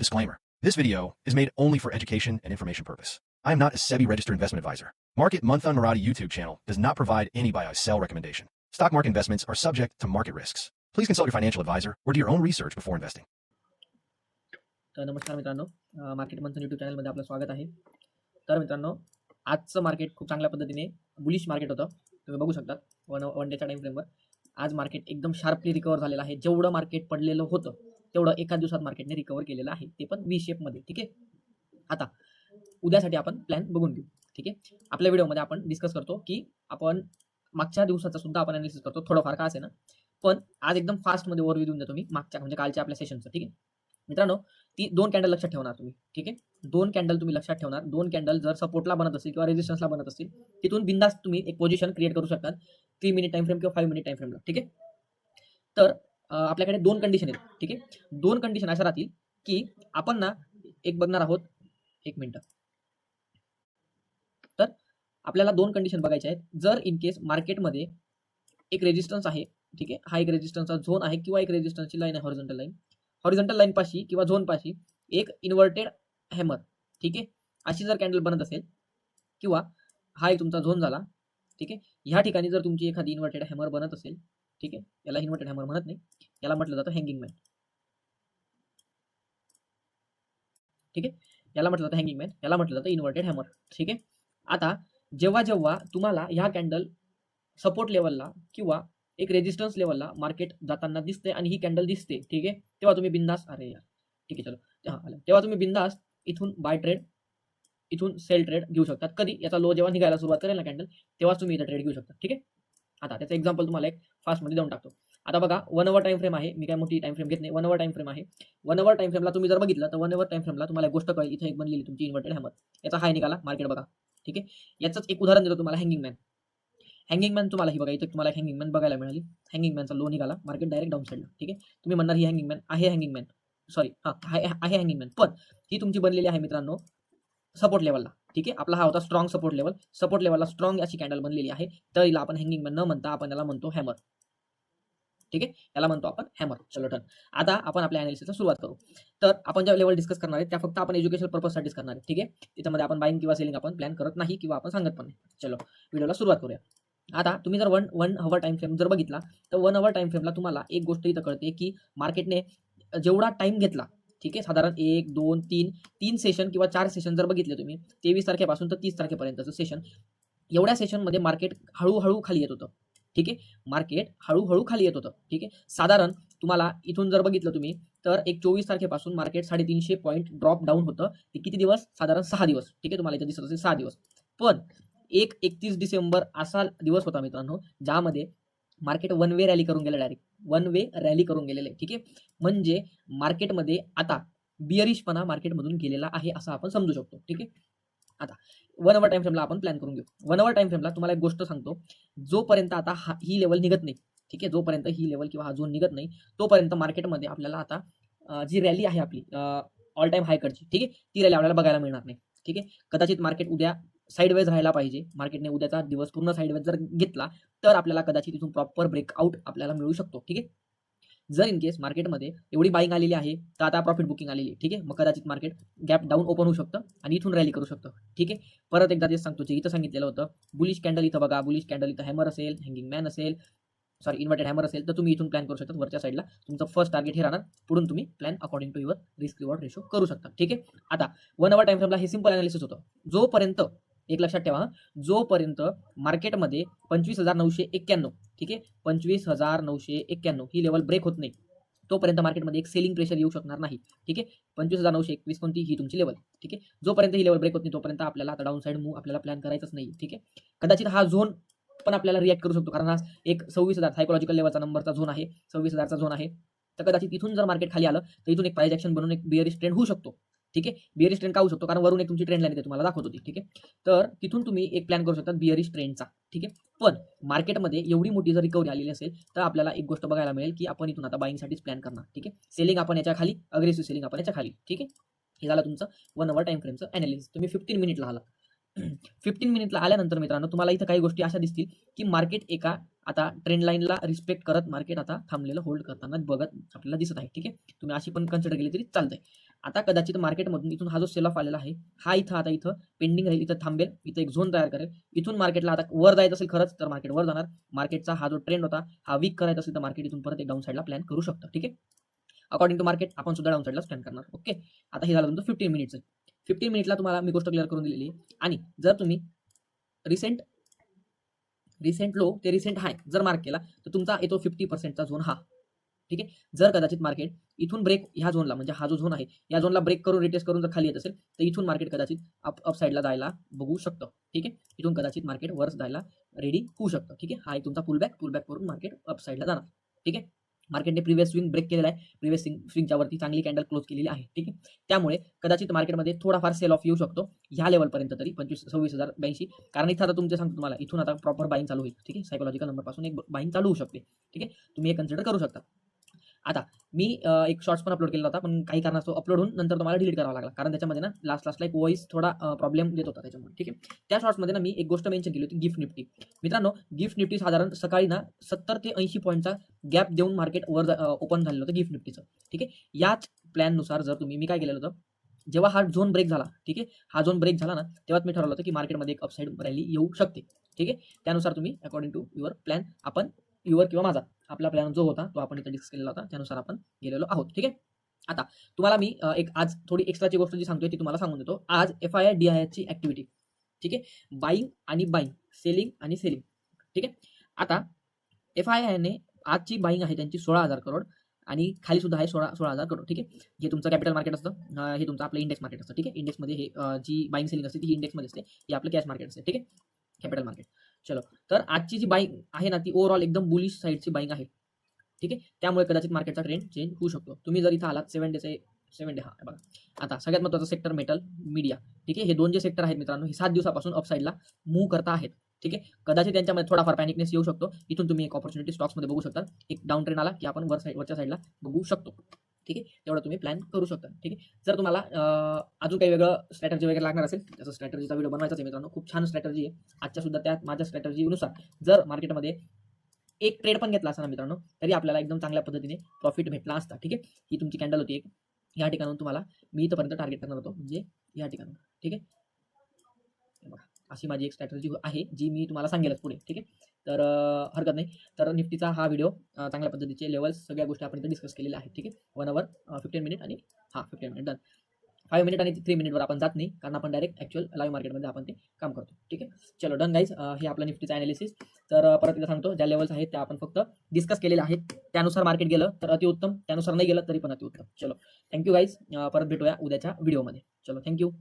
Disclaimer. This video is made only for education and information purpose. I am not a SEBI registered investment advisor. Market Month on Marathi YouTube channel does not provide any buy or sell recommendation. Stock market investments are subject to market risks. Please consult your financial advisor or do your own research before investing. तर नमस्कार मित्रांनो, market मंथन YouTube चॅनलमध्ये आपलं स्वागत आहे. तर मित्रांनो, आजचं मार्केट खूप चांगल्या पद्धतीने बुलिश मार्केट होतं. तुम्ही बघू शकता वन डेच्या टाइम फ्रेमवर आज मार्केट एकदम शार्पली रिकवर झालेलं आहे. जेवढं मार्केट पडलेलं होतं तेवढं एका दिवसात मार्केटने रिकवर केलेलं आहे, ते पण व्ही शेपमध्ये. ठीक आहे, आता उद्यासाठी आपण प्लॅन बघून घेऊ. ठीक आहे, आपल्या व्हिडिओमध्ये आपण डिस्कस करतो की आपण मागच्या दिवसाचा सुद्धा आपण अनालिसिस करतो, थोडंफार का असेल ना, पण आज एकदम फास्टमध्ये ओव्हरव्ह्यू देऊन देतो मी मागच्या म्हणजे कालच्या आपल्या सेशनचं. ठीक आहे मित्रांनो, ती दोन कॅन्डल लक्षात ठेवणार तुम्ही. ठीक आहे, दोन कॅन्डल तुम्ही लक्षात ठेवणार. दोन कॅन्डल जर सपोर्टला बनत असेल किंवा रेजिस्टन्सला बनत असतील, तिथून बिंदास तुम्ही एक पोझिशन क्रिएट करू शकतात 3 मिनिट टाइम फ्रेम किंवा 5 मिनिट टाइम फ्रेमला. ठीक आहे, तर आपल्याकडे दोन कंडिशन आहेत. ठीक आहे, दोन कंडिशन अशा राहतील की आपण ना एक बघणार आहोत, एक मिनिट. तर आपल्याला दोन कंडिशन बघायचे आहेत. जर इन केस मार्केटमध्ये एक रेजिस्टन्स आहे, ठीक आहे, हा एक रेजिस्टन्सचा झोन आहे किंवा एक रेजिस्टन्सची लाईन आहे, हॉरिझॉन्टल लाईन पाशी किंवा झोन पाशी एक इन्व्हर्टेड हॅमर, ठीक आहे, अशी जर कॅन्डल बनत असेल किंवा हा एक तुमचा झोन झाला. ठीक आहे, ह्या ठिकाणी जर तुमची एखादी इन्व्हर्टेड हॅमर बनत असेल, ठीक आहे, याला इन्व्हर्टेड हॅमर म्हणत नाही, याला म्हटलं जातं हँगिंग मॅन. ठीक आहे, याला म्हटलं जातं हँगिंग मॅन, याला म्हटलं जातं इन्व्हर्टेड हॅमर. ठीक आहे, आता जेव्हा जेव्हा तुम्हाला ह्या कॅन्डल सपोर्ट लेवलला किंवा एक रेजिस्टन्स लेवलला मार्केट जाताना दिसते आणि ही कॅन्डल दिसते, ठीक आहे, तेव्हा तुम्ही बिंदास, अरे यार ठीक आहे चलो, तेव्हा तुम्ही बिंदास इथून बाय ट्रेड, इथून सेल ट्रेड घेऊ शकतात. कधी याचा लो जेव्हा निघायला सुरुवात करेल ना कॅन्डल, तेव्हाच तुम्ही इथं ट्रेड घेऊ शकता. ठीक आहे, आता त्याचं एक्झाम्पल तुम्हाला एक फास्टमध्ये देऊन टाकतो. आता बघा, 1 आवर टाइम फ्रेम आहे, मी काय मोठी टाइम फ्रेम घेत नाही, 1 आवर टाइम फ्रेम आहे. 1 आवर टाइम फ्रेमला तुम्ही जर बघितलं तर 1 आवर टाइम फ्रेमला तुम्हाला एक गोष्ट कळेल, इथे एक बनलेली तुमची इन्व्हर्टेड हॅमर, याचा हाय निघाला मार्केट बघा. ठीक आहे, याचंच एक उदाहरण देतो तुम्हाला, हँगिंग मॅन. हँगिंग मॅन तुम्हाला ही बघा, इथं तुम्हाला हँगिंग मॅन बघायला मिळाली. हँगिंग मॅनचा लो निघाला, मार्केट डायरेक्ट डाऊन साईडला. ठीक आहे, तुम्ही म्हणणार ही हँगिंग मॅन आहे, हँगिंग मॅन सॉरी आहे हँगिंग मॅन, पण ही तुमची बनलेली आहे मित्रांनो सपोर्ट लेवलला. ठीक आहे, आपला हा होता स्ट्रॉंग सपोर्ट लेवल. सपोर्ट लेवलला स्ट्रॉंग अशी कॅन्डल बनलेली आहे, तर हिला आपण हँगिंग मॅन न म्हणता आपण याला म्हणतो हॅमर. ठीक आहे, याला म्हणतो आपण हॅमर. चलो डन. आता आपण आपल्या अनालिसिसला सुरुवात करू. तर आपण ज्या लेवल डिस्कस करणार आहे त्या फक्त आपण एज्युकेशनल पर्पजसाठीच करणार आहे. ठीक आहे, त्याच्यामध्ये आपण बाईंग किंवा सेलिंग आपण प्लॅन करत नाही किंवा आपण सांगत पण नाही. चलो व्हिडिओला सुरुवात करूया. आता तुम्ही जर वन आवर टाइम फ्रेम जर बघितला तर 1 आवर टाइम फ्रेमला तुम्हाला एक गोष्ट इथं कळते की मार्केटने जेवढा टाइम घेतला, ठीक आहे, साधारण 1 2 3 सेशन किंवा 4 सेशन जर बघितले तुम्ही 23 तारखेपासून तर 30 तारखेपर्यंतचं सेशन, एवढ्या सेशनमध्ये मार्केट हळूहळू खाली येत होतं. ठीक आहे, मार्केट हळूहळू खाली येत होतं. ठीक आहे, साधारण तुम्हाला इथून जर बघितलं तुम्ही तर एक 24 तारखेपासून मार्केट 350 पॉईंट ड्रॉप डाऊन होतं. ते किती दिवस? साधारण 6 दिवस. ठीक आहे, तुम्हाला इथं दिसत असेल 6 दिवस. पण 31 डिसेंबर असा दिवस होता मित्रांनो, ज्यामध्ये मार्केट वन वे रॅली करून गेलं, डायरेक्ट वन वे रॅली करून गेलेलं आहे. ठीक आहे, म्हणजे मार्केटमध्ये आता बिअरिशपणा मार्केटमधून गेलेला आहे असं आपण समजू शकतो. ठीक आहे, आता 1 आवर टाइम फ्रेमला आपण प्लॅन करून घेऊ. 1 आवर टाइम फ्रेमला तुम्हाला एक गोष्ट सांगतो, जोपर्यंत आता ही लेवल निघत नाही, ठीक आहे, जोपर्यंत ही लेवल किंवा हा झोन निघत नाही तोपर्यंत मार्केटमध्ये आपल्याला आता जी रॅली आहे आपली ऑल टाइम हायकडची, ठीक आहे, ती रॅली आपल्याला बघायला मिळणार नाही. ठीक आहे, कदाचित मार्केट उद्या साईडवेज राहायला पाहिजे. मार्केटने उद्याचा दिवस पूर्ण साईडवेज जर घेतला तर आपल्याला कदाचित इथून प्रॉपर ब्रेकआउट आपल्याला मिळू शकतो. ठीक आहे, जर इन केस मार्केटमध्ये एवढी बाईंग आलेली आहे तर आता प्रॉफिट बुकिंग आलेली आहे. ठीक आहे, मग कदाचित मार्केट गॅप डाऊन ओपन होऊ शकतं आणि इथून रॅली करू शकतं. ठीक आहे, परत एकदा तेच सांगतो, जे इथं सांगितलेलं होतं, बुलिश कॅन्डल इथं बघा, बुलिश कॅन्डल इथं हॅमर असेल, हँगिंग मॅन असेल, सॉरी इन्व्हर्टेड हॅमर असेल, तर तुम्ही इथून प्लॅन करू शकता. वरच्या साईडला तुमचं फर्स्ट टार्गेट हे राहणार, पुढून तुम्ही plan according to your risk reward ratio करू शकता. ठीक आहे, आता 1 आवर टाइम फ्रेमला हे सिंपल अनालिसिस होतं. जोपर्यंत एक लक्षात ठेवा, जोपर्यंत मार्केटमध्ये 25,991, ठीक आहे, 25,991 ही लेवल ब्रेक होत नाही तोपर्यंत मार्केटमध्ये एक सेलिंग प्रेशर येऊ शकणार नाही. ठीक आहे, 25,921 कोणती ही तुमची लेवल. ठीक आहे, जोपर्यंत ही लेवल ब्रेक होत नाही तोपर्यंत आपल्याला आता डाऊन साईड मूव्ह आपल्याला प्लॅन करायचंच नाही. ठीक आहे, कदाचित हा झोन पण आपल्याला रिॲक्ट करू शकतो, कारण हा एक 26,000 सायकोलॉजिकल लेवलचा नंबरचा झोन आहे, 26,000चा झोन आहे. तर कदाचित इथून जर मार्केट खाली आलं तर इथून एक प्राइस ऍक्शन बनून एक बिअरिश ट्रेंड होऊ शकतो. ठीक आहे, बिअरिश ट्रेंड का होऊ शकतो? कारण वरून एक तुमची ट्रेंड लाईन येते, तुम्हाला दाखवत होती. ठीक आहे, तर तिथून तुम्ही एक प्लॅन करू शकता बिअरिश ट्रेंडचा. ठीक आहे, पण मार्केटमध्ये एवढी मोठी जर रिकव्हरी आलेली असेल तर आपल्याला एक गोष्ट बघायला मिळेल की आपण इथून आता बाईंगसाठीच प्लॅन करणार. ठीक आहे, सेलिंग आपण याच्या खाली, अग्रेसिव्ह सेलिंग आपण याच्या खाली. ठीक आहे, हे झालं तुमचं 1 आवर टाइम फ्रेमचं अनालिसिस. तुम्ही 15 मिनिटला आला. 15 मिनिटला आल्यानंतर मित्रांनो तुम्हाला इथं काही गोष्टी अशा दिसतील की मार्केट एका आता ट्रेंड लाईनला रिस्पेक्ट करत मार्केट आता थांबलेलं होल्ड करताना बघत आपल्याला दिसत आहे. ठीक आहे, तुम्ही अशी पण कन्सिडर केली तरी चालतंय. आता कदाचित मार्केटमधून इथून हा जो सेल ऑफ आलेला आहे, हा इथं आता इथं पेंडिंग राहील, इथं थांबेल, इथं एक झोन तयार करेल. इथून मार्केटला आता वर जायचं असेल खरंच तर मार्केट वर जाणार. मार्केटचा हा जो ट्रेंड होता, हा वीक करायचा असेल तर मार्केट इथून परत एक डाउन साइडला प्लॅन करू शकतं. ठीक आहे. अकॉर्डिंग टू मार्केट आपण सुद्धा डाउन साइडला प्लॅन करणार. ओके. आता हे झालं तुमचं 15 मिनिट्सचं. 15 मिनिटला तुम्हाला मी गोष्ट क्लिअर करून दिलेली आहे आणि जर तुम्ही रिसेंट लो ते रिसेंट हाय जर मार्क केला तर तुमचा येतो 50%चा झोन हा. ठीक आहे. जर कदाचित मार्केट इथून ब्रेक ह्या झोनला म्हणजे हा जो झोन आहे या झोनला ब्रेक करून रिटेस्ट करून जर खाली येत असेल तर इथून मार्केट कदाचित अप साईडला जायला बघू शकतं. ठीक आहे. इथून कदाचित मार्केट वर जायला रेडी होऊ शकतं. ठीक आहे. हा एक तुमचा पुलबॅक करून मार्केट अप साईडला जाणार. ठीक आहे. मार्केटने प्रिव्हियस स्विंग ब्रेक केलेला आहे. प्रिव्हियस स्विंगच्या वरती चांगली कॅन्डल क्लोज केलेली आहे. ठीक आहे. त्यामुळे कदाचित मार्केटमध्ये थोडाफार सेल ऑफ येऊ शकतो ह्या लेवलपर्यंत तरी 26,082. कारण इथं आता तुमचे सांगतो तुम्हाला इथून आता प्रॉपर बाईंग चालू होईल. ठीक आहे. सायकोलॉजिकल नंबरपासून एक बाईंग चालू होऊ शकते. ठीक आहे. तुम्ही हे कन्सिडर करू शकता. आता मी एक शॉर्ट्स पण अपलोड केला होता, पण काही कारणास्तव अपलोड होऊन नंतर तुम्हाला डिलीट करावा लागला. कारण त्याच्यामध्ये ना लास्टला एक व्हॉईस थोडा प्रॉब्लेम देत होता त्याच्यामुळे. ठीक आहे. त्या शॉर्ट्समध्ये ना मी एक गोष्ट मेन्शन केली होती गिफ्ट निफ्टी. मित्रांनो, गिफ्ट निफ्टी साधारण सकाळी ना 70 ते 80 पॉईंटचा गॅप देऊन मार्केट वर ओपन झालेलं होतं गिफ्ट निफ्टीचं. ठीक आहे. याच प्लॅननुसार जर मी काय केलेलं होतं, जेव्हा हा झोन ब्रेक झाला, ठीक आहे, हा झोन ब्रेक झाला ना तेव्हाच मी ठरवलं होतं की मार्केटमध्ये एक अपसाईड रॅली येऊ शकते. ठीक आहे. त्यानुसार तुम्ही अकॉर्डिंग टू युअर प्लॅन आपण युअर किंवा माझा आपला प्लॅन जो होता तो आपण इथे डिस्कस केलेला होता त्यानुसार आपण गेलेलो आहोत. ठीक आहे. आता तुम्हाला मी एक आज थोडी एक्स्ट्राची गोष्ट जी सांगतोय ती तुम्हाला सांगून देतो. आज FII DII ची ऍक्टिव्हिटी. ठीक आहे. बाईंग आणि बाईंग, सेलिंग आणि सेलिंग. ठीक आहे. आता FII ने आजची बाईंग आहे त्यांची 16,000 करोड आणि खाली सुद्धा आहे 16,000 करोड. ठीक आहे. हे तुमचं कॅपिटल मार्केट असतं, हे तुमचं आपलं इंडेक्स मार्केट असतं. ठीक आहे. इंडेक्समध्ये हे जी बाईंग सेलिंग असते ती इंडेक्समध्ये असते, हे आपलं कॅश मार्केट असते. ठीक आहे. Capital market. चलो, तर आजची जी बाईंग आहे ना ती ओव्हरऑल एकदम बुलिश साईडची बाईंग आहे. ठीक आहे. त्यामुळे कदाचित मार्केटचा ट्रेंड चेंज होऊ शकतो. तुम्ही जर इथं आलात 7 डे हा बघा. आता सगळ्यात महत्त्वाचं सेक्टर मेटल, मीडिया. ठीक आहे. हे दोन जे सेक्टर आहेत मित्रांनो, हे 7 दिवसापासून अप साईडला मूव्ह करता आहेत. ठीक आहे. कदाचित त्यांच्यामध्ये थोडाफार पॅनिकनेस येऊ शकतो. इथून तुम्ही एक अपॉर्च्युनिटी स्टॉक्समध्ये बघू शकता. एक डाऊन ट्रेंड आला की आपण वरच्या साईडला बघू शकतो. ठीक आहे. तेवढं तुम्ही प्लॅन करू शकता. ठीक आहे. जर तुम्हाला अजून काही वेगळं स्ट्रॅटर्जी वगैरे लागणार असेल, त्याचा स्ट्रॅटर्जीचा व्हिडिओ बनवायचा आहे मित्रांनो. खूप छान स्ट्रॅटर्जी आहे. आजच्या सुद्धा त्या माझ्या स्ट्रॅटर्जीनुसार जर मार्केटमध्ये एक ट्रेड पण घेतला असता ना मित्रांनो, तरी आपल्याला एकदम चांगल्या पद्धतीने प्रॉफिट भेटला असता. ठीक आहे. ही तुमची कॅन्डल होती एक. या ठिकाणून तुम्हाला मी इथपर्यंत टार्गेट करणार होतो, म्हणजे या ठिकाणून. ठीक आहे. बघा, अशी माझी एक स्ट्रॅटर्जी आहे जी मी तुम्हाला सांगेलच पुढे. ठीक आहे. तर हरकत नाही. तर निफ्टीचा हा व्हिडिओ चांगल्या पद्धतीचे लेवल्स सगळ्या गोष्टी आपण इथे डिस्कस केलेल्या आहेत. ठीक आहे. 1 अवर 15 मिनिट आणि 15 मिनिट डन. 5 मिनिट आणि 3 मिनिटवर आपण जात नाही, कारण आपण डायरेक्ट ॲक्च्युअल लाईव्ह मार्केटमध्ये आपण ते काम करतो. ठीक आहे. चलो डन गाईज. हे आपलं निफ्टीचं ॲनालिसिस. तर परत एकदा सांगतो, ज्या लेवल्स आहेत त्या आपण फक्त डिस्कस केलेल्या आहेत. त्यानुसार मार्केट गेलं तर अतिउत्तम, त्यानुसार नाही गेलं तरी पण अतिउत्तम. चलो, थँक्यू गाईज. परत भेटूया उद्याच्या व्हिडिओमध्ये. चलो, थँक्यू.